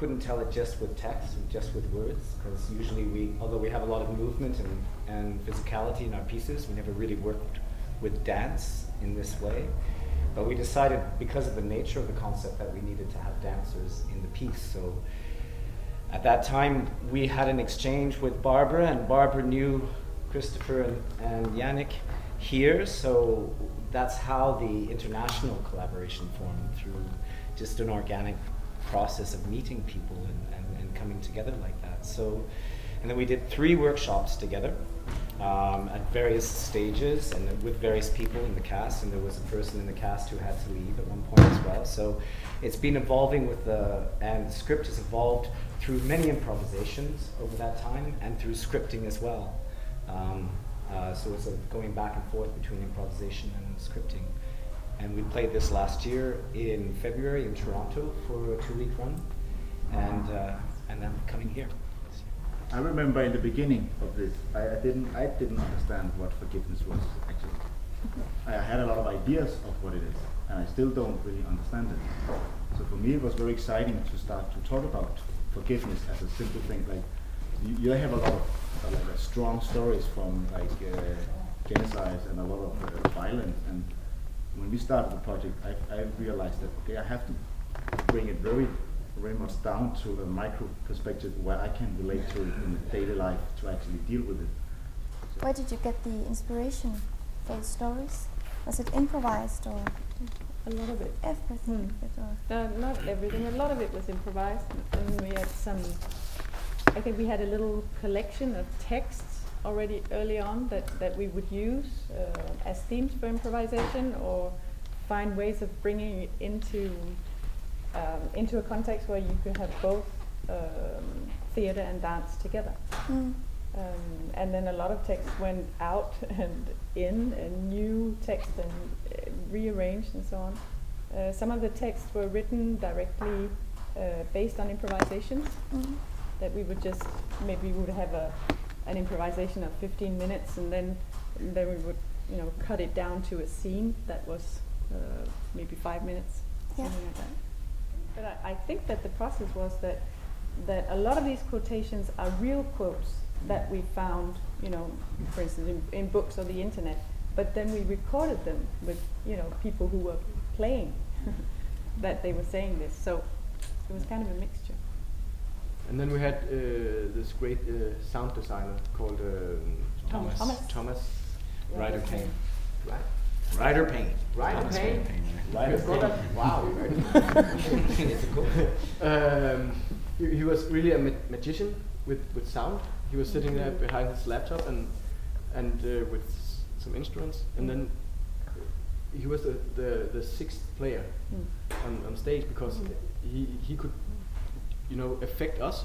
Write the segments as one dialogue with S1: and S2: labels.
S1: couldn't tell it just with text and just with words, because usually although we have a lot of movement and physicality in our pieces, we never really worked with dance in this way. But we decided, because of the nature of the concept, that we needed to have dancers in the piece. So at that time, we had an exchange with Barbara, and Barbara knew Christopher and Yannick here, so that's how the international collaboration formed, through just an organic process of meeting people and coming together like that. So, and then we did 3 workshops together at various stages and with various people in the cast, and there was a person in the cast who had to leave at one point as well. So it's been evolving and the script has evolved through many improvisations over that time and through scripting as well. So it's going back and forth between improvisation and scripting. And we played this last year in February in Toronto for a 2-week run, and then coming here.
S2: I remember in the beginning of this, I didn't understand what forgiveness was actually. I had a lot of ideas of what it is, and I still don't really understand it. So for me, it was very exciting to start to talk about forgiveness as a simple thing. Like you have a lot of strong stories from genocides and a lot of violence. And when we started the project, I realized that okay, I have to bring it very much down to a micro perspective where I can relate to it in daily life to actually deal with it. So
S3: where did you get the inspiration for the stories? Was it improvised or?
S4: A lot of it.
S3: Everything?
S4: Not everything. A lot of it was improvised, and we had I think we had a little collection of texts already early on that we would use as themes for improvisation, or find ways of bringing it into a context where you could have both theatre and dance together. And then a lot of text went out and in, and new text and rearranged and so on. Some of the texts were written directly based on improvisations, that we would just, maybe we would have an improvisation of 15 minutes, and then we would cut it down to a scene that was maybe 5 minutes, something like that. But I think that the process was that a lot of these quotations are real quotes that we found, for instance, in books or the internet. But then we recorded them with, people who were playing that they were saying this. So it was kind of a mixture.
S5: And then we had this great sound designer called Thomas
S1: Ryder Payne.
S5: Ryder Payne.
S1: Ryder Payne.
S5: Wow.
S1: It's cool.
S5: He was really a magician with sound. He was sitting there behind his laptop and with some instruments, and then he was the sixth player on stage, because he could affect us.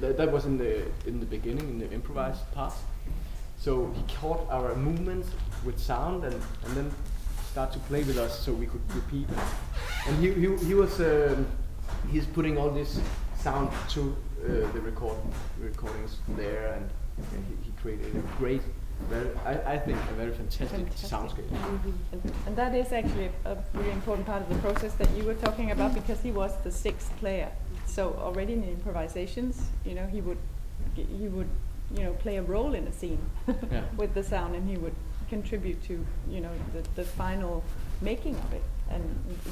S5: That was in the beginning, in the improvised parts. So he caught our movements with sound and then start to play with us so we could repeat. And he was he's putting all this sound to the recordings there, and he created a great, I think a very fantastic soundscape.
S4: And that is actually a really important part of the process that you were talking about, because he was the sixth player. So already in the improvisations, he would play a role in a scene with the sound, and he would contribute to the final making of it and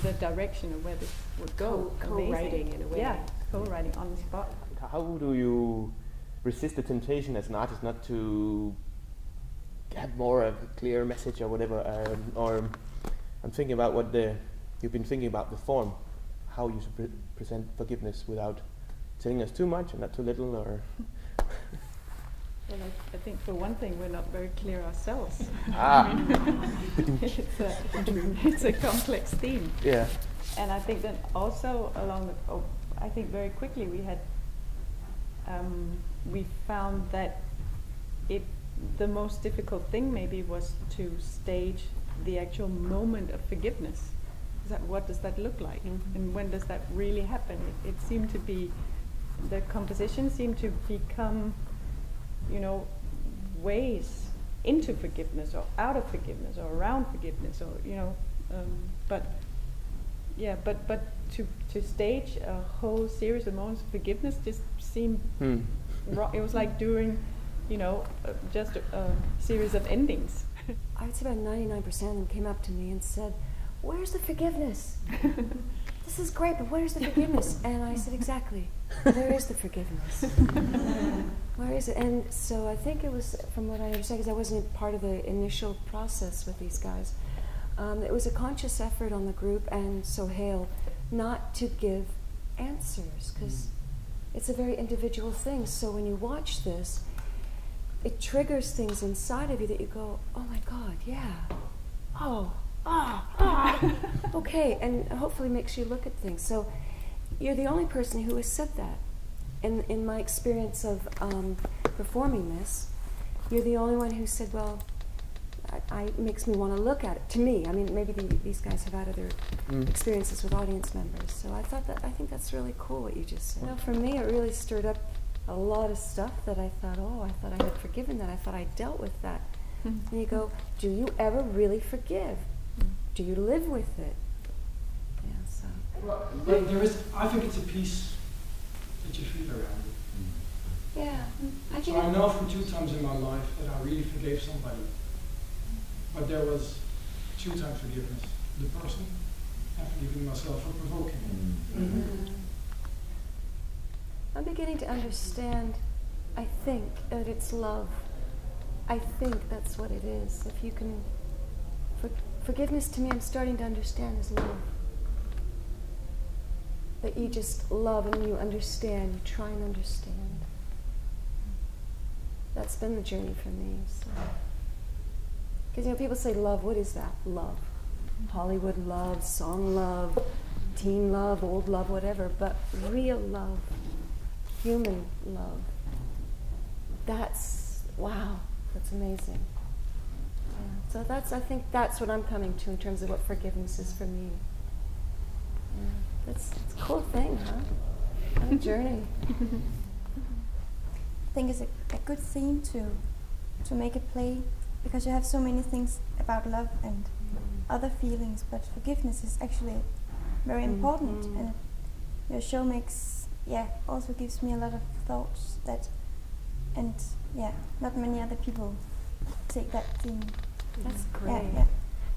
S4: the direction of where this would go.
S6: Co-writing in a way.
S4: Yeah, co-writing on the spot.
S7: How do you resist the temptation as an artist not to have more of a clear message or whatever? Or I'm thinking about you've been thinking about the form, how you present forgiveness without telling us too much and not too little, or.
S4: Well, I think for one thing, we're not very clear ourselves. It's a complex theme.
S7: Yeah.
S4: And I think that also I think very quickly we found that the most difficult thing maybe was to stage the actual moment of forgiveness. What does that look like? And when does that really happen? It seemed to be, the composition seemed to become ways into forgiveness or out of forgiveness or around forgiveness, or but yeah, but to stage a whole series of moments of forgiveness just seemed wrong. It was like doing, just a series of endings.
S6: I would say about 99% of them came up to me and said, "Where's the forgiveness? This is great, but where's the forgiveness?" And I said, exactly, where is the forgiveness? Where is it? And so I think it was, from what I understand, because I wasn't part of the initial process with these guys, it was a conscious effort on the group and Sohail not to give answers, because it's a very individual thing. So when you watch this, it triggers things inside of you that you go, oh my God, yeah, okay, and hopefully makes you look at things. So you're the only person who has said that. In my experience of performing this, you're the only one who said, well, it makes me want to look at it. To me, I mean, maybe these guys have had other experiences with audience members. So I think that's really cool what you just said. For me, it really stirred up a lot of stuff that I thought, I had forgiven that. I thought I dealt with that. And you go, do you ever really forgive? Do you live with it? Yeah, so.
S8: Well, I think it's a piece that you feel around it.
S6: Yeah.
S8: So I know from 2 times in my life that I really forgave somebody. But there was 2 times forgiveness. The person and forgiving myself for provoking him.
S6: I'm beginning to understand, I think, that it's love. I think that's what it is. If you can... Forgiveness to me, I'm starting to understand, is love. That you just love and you understand, you try and understand. That's been the journey for me. Because people say love, what is that? Love. Hollywood love, song love, teen love, old love, whatever. But real love, human love, that's, wow, that's amazing. So I think that's what I'm coming to in terms of what forgiveness is for me. Yeah, it's a cool thing, huh? What a journey.
S3: I think it's a good theme to make it play, because you have so many things about love and other feelings, but forgiveness is actually very important. And your show also gives me a lot of thoughts not many other people take that theme.
S6: That's great.
S3: Yeah.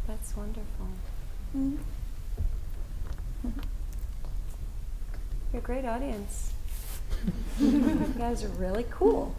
S6: That's wonderful. You're a great audience. You guys are really cool.